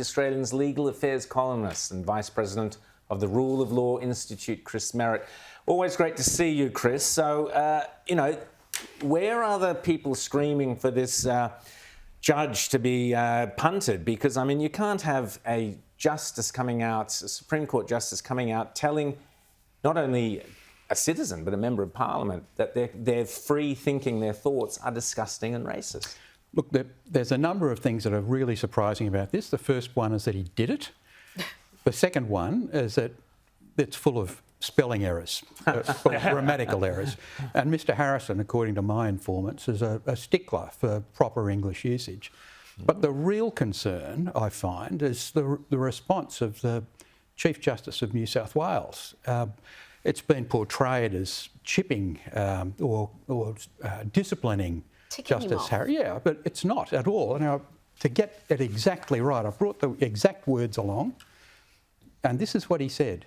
Australian's legal affairs columnist and Vice President of the Rule of Law Institute, Chris Merritt. Always great to see you, Chris. So, where are the people screaming for this judge to be punted? Because, I mean, you can't have a justice coming out, a Supreme Court justice coming out telling not only a citizen but a member of Parliament that they're free thinking their thoughts are disgusting and racist. Look, there's a number of things that are really surprising about this. The first one is that he did it. The second one is that it's full of spelling errors, full of grammatical errors. And Mr Harrison, according to my informants, is a stickler for proper English usage. But the real concern, I find, is the response of the Chief Justice of New South Wales. It's been portrayed as chipping or disciplining Justice Harris. Yeah, but it's not at all. Now, to get it exactly right, I brought the exact words along, and this is what he said.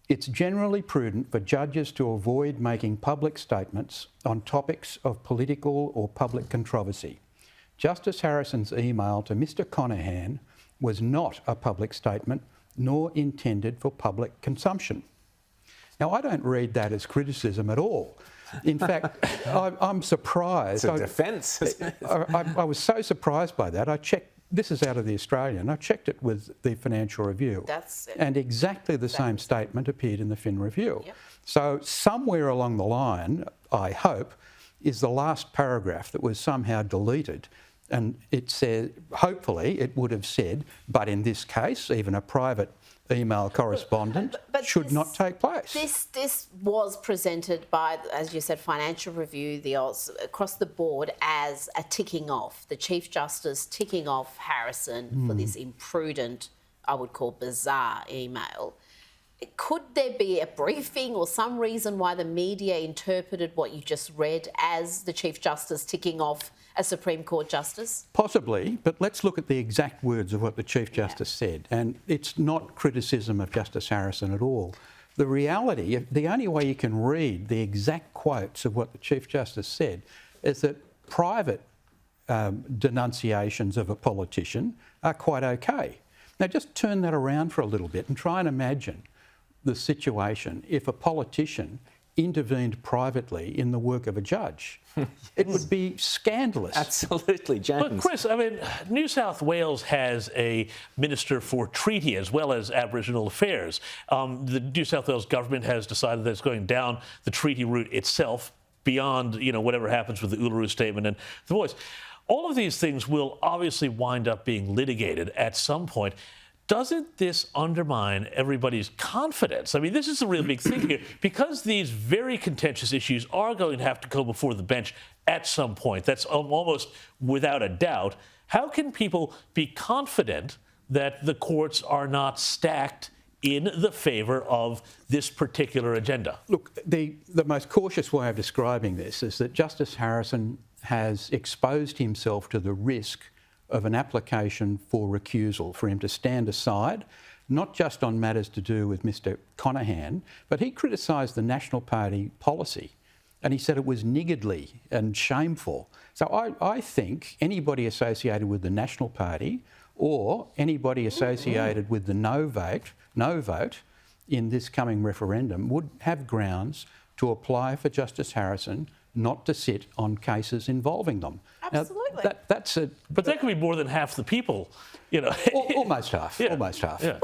It's generally prudent for judges to avoid making public statements on topics of political or public controversy. Justice Harrison's email to Mr Conaghan was not a public statement, nor intended for public consumption. Now, I don't read that as criticism at all. In fact, I'm surprised. It's a defence, isn't it? I was so surprised by that. I checked, this is out of The Australian, I checked it with the Financial Review. That's it. And exactly the same statement appeared in the Fin Review. Yep. So somewhere along the line, I hope, is the last paragraph that was somehow deleted. And it said, hopefully it would have said, but in this case, even a private email correspondent should not take place. This was presented by, as you said, Financial Review, across the board as a ticking off. The Chief Justice ticking off Harrison for this imprudent, I would call bizarre email. Could there be a briefing or some reason why the media interpreted what you just read as the Chief Justice ticking off a Supreme Court justice? Possibly, but let's look at the exact words of what the Chief Justice said. And it's not criticism of Justice Harrison at all. The reality, the only way you can read the exact quotes of what the Chief Justice said is that private denunciations of a politician are quite okay. Now just turn that around for a little bit and try and imagine the situation if a politician intervened privately in the work of a judge. It would be scandalous. Absolutely, James. But Chris, I mean, New South Wales has a Minister for Treaty as well as Aboriginal Affairs. The New South Wales government has decided that it's going down the treaty route itself beyond, whatever happens with the Uluru Statement and the Voice. All of these things will obviously wind up being litigated at some point. Doesn't this undermine everybody's confidence? I mean, this is a real big thing here. Because these very contentious issues are going to have to go before the bench at some point, that's almost without a doubt, how can people be confident that the courts are not stacked in the favour of this particular agenda? Look, the most cautious way of describing this is that Justice Harrison has exposed himself to the risk of an application for recusal, for him to stand aside, not just on matters to do with Mr Conaghan, but he criticised the National Party policy and he said it was niggardly and shameful. So I think anybody associated with the National Party or anybody associated with the no vote in this coming referendum would have grounds to apply for Justice Harrison not to sit on cases involving them. Absolutely. Now, that's a... But that could be more than half the people, Almost half, Yeah. almost half. Yeah.